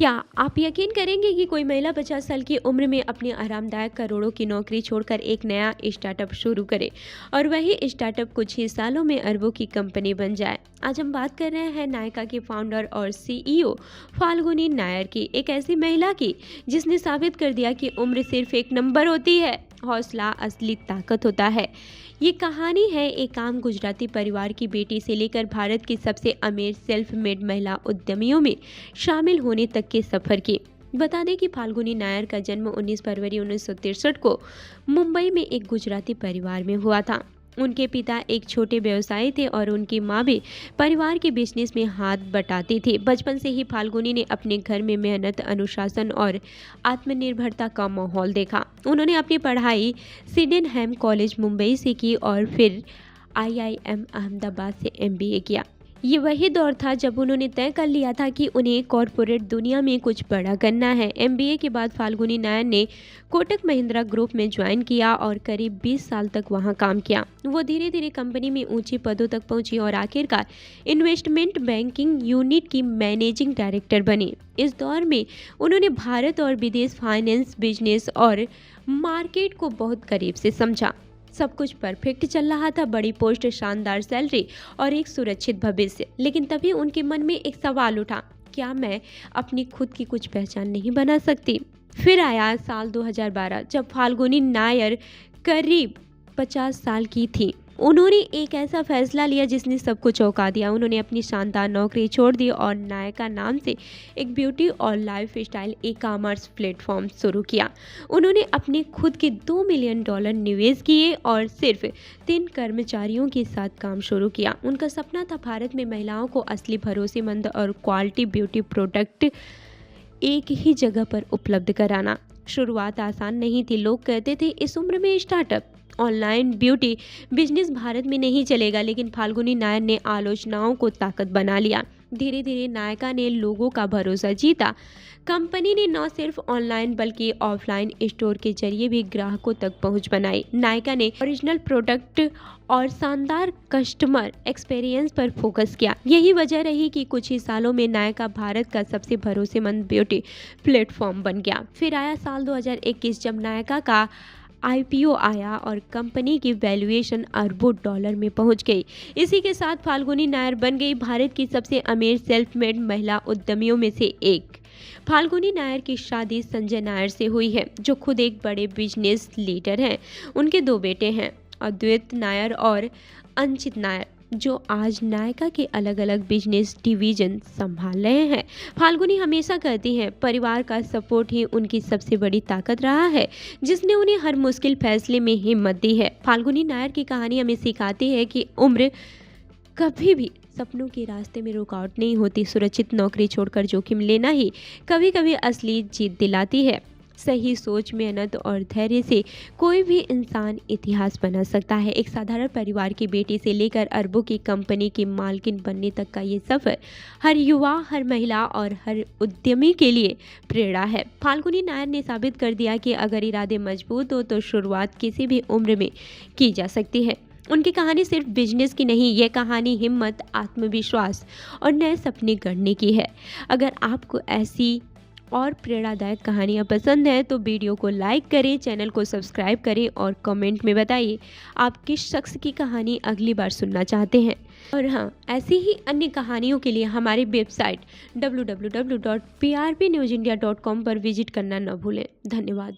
क्या आप यकीन करेंगे कि कोई महिला 50 साल की उम्र में अपनी आरामदायक करोड़ों की नौकरी छोड़कर एक नया स्टार्टअप शुरू करे और वही स्टार्टअप कुछ ही सालों में अरबों की कंपनी बन जाए। आज हम बात कर रहे हैं नायका की फाउंडर और सीईओ फाल्गुनी नायर की, एक ऐसी महिला की जिसने साबित कर दिया कि उम्र सिर्फ एक नंबर होती है, हौसला असली ताकत होता है। ये कहानी है एक आम गुजराती परिवार की बेटी से लेकर भारत की सबसे अमीर सेल्फ मेड महिला उद्यमियों में शामिल होने तक के सफर की। बता दें कि फाल्गुनी नायर का जन्म 19 फरवरी 1963 को मुंबई में एक गुजराती परिवार में हुआ था। उनके पिता एक छोटे व्यवसायी थे और उनकी माँ भी परिवार के बिजनेस में हाथ बटाती थी। बचपन से ही फाल्गुनी ने अपने घर में मेहनत, अनुशासन और आत्मनिर्भरता का माहौल देखा। उन्होंने अपनी पढ़ाई सिडेनहैम कॉलेज मुंबई से की और फिर आईआईएम अहमदाबाद से एमबीए किया। ये वही दौर था जब उन्होंने तय कर लिया था कि उन्हें कॉरपोरेट दुनिया में कुछ बड़ा करना है। एमबीए के बाद फाल्गुनी नायर ने कोटक महिंद्रा ग्रुप में ज्वाइन किया और करीब 20 साल तक वहां काम किया। वो धीरे धीरे कंपनी में ऊंची पदों तक पहुंची और आखिरकार इन्वेस्टमेंट बैंकिंग यूनिट की मैनेजिंग डायरेक्टर बनी। इस दौर में उन्होंने भारत और विदेश फाइनेंस, बिजनेस और मार्केट को बहुत करीब से समझा। सब कुछ परफेक्ट चल रहा था, बड़ी पोस्ट, शानदार सैलरी और एक सुरक्षित भविष्य। लेकिन तभी उनके मन में एक सवाल उठा, क्या मैं अपनी खुद की कुछ पहचान नहीं बना सकती? फिर आया साल 2012 जब फाल्गुनी नायर करीब 50 साल की थी। उन्होंने एक ऐसा फैसला लिया जिसने सबको चौंका दिया। उन्होंने अपनी शानदार नौकरी छोड़ दी और नायका नाम से एक ब्यूटी और लाइफ स्टाइल ई-कॉमर्स प्लेटफॉर्म शुरू किया। उन्होंने अपने खुद के $2 मिलियन निवेश किए और सिर्फ 3 कर्मचारियों के साथ काम शुरू किया। उनका सपना था भारत में महिलाओं को असली, भरोसेमंद और क्वालिटी ब्यूटी प्रोडक्ट एक ही जगह पर उपलब्ध कराना। शुरुआत आसान नहीं थी। लोग कहते थे इस उम्र में startup, online beauty business Bharat में नहीं चलेगा, लेकिन फाल्गुनी नायर ने आलोचनाओं को ताकत बना लिया। धीरे धीरे नायका ने लोगों का भरोसा जीता। कंपनी ने न सिर्फ ऑनलाइन बल्कि ऑफलाइन स्टोर के जरिए भी ग्राहकों तक पहुंच बनाई। नायका ने ओरिजिनल प्रोडक्ट और शानदार कस्टमर एक्सपीरियंस पर फोकस किया। यही वजह रही कि कुछ ही सालों में नायका भारत का सबसे भरोसेमंद ब्यूटी प्लेटफॉर्म बन गया। फिर आया साल 2021 जब नायका का आईपीओ आया और कंपनी की वैल्यूएशन अरबों डॉलर में पहुंच गई। इसी के साथ फाल्गुनी नायर बन गई भारत की सबसे अमीर सेल्फ मेड महिला उद्यमियों में से एक। फाल्गुनी नायर की शादी संजय नायर से हुई है, जो खुद एक बड़े बिजनेस लीडर हैं। उनके 2 बेटे हैं, अद्वैत नायर और अंचित नायर, जो आज नायका के अलग अलग बिजनेस डिवीजन संभाल रहे हैं। फाल्गुनी हमेशा कहती हैं, परिवार का सपोर्ट ही उनकी सबसे बड़ी ताकत रहा है, जिसने उन्हें हर मुश्किल फैसले में हिम्मत दी है। फाल्गुनी नायर की कहानी हमें सिखाती है कि उम्र कभी भी सपनों के रास्ते में रुकावट नहीं होती। सुरक्षित नौकरी छोड़कर जोखिम लेना ही कभी कभी असली जीत दिलाती है। सही सोच, मेहनत और धैर्य से कोई भी इंसान इतिहास बना सकता है। एक साधारण परिवार की बेटी से लेकर अरबों की कंपनी की मालकिन बनने तक का ये सफर हर युवा, हर महिला और हर उद्यमी के लिए प्रेरणा है। फाल्गुनी नायर ने साबित कर दिया कि अगर इरादे मजबूत हो तो शुरुआत किसी भी उम्र में की जा सकती है। उनकी कहानी सिर्फ बिजनेस की नहीं, यह कहानी हिम्मत, आत्मविश्वास और नए सपने गढ़ने की है। अगर आपको ऐसी और प्रेरणादायक कहानियाँ पसंद हैं तो वीडियो को लाइक करें, चैनल को सब्सक्राइब करें और कमेंट में बताइए आप किस शख्स की कहानी अगली बार सुनना चाहते हैं। और हाँ, ऐसी ही अन्य कहानियों के लिए हमारी वेबसाइट www.prpnewsindia.com पर विजिट करना न भूलें। धन्यवाद।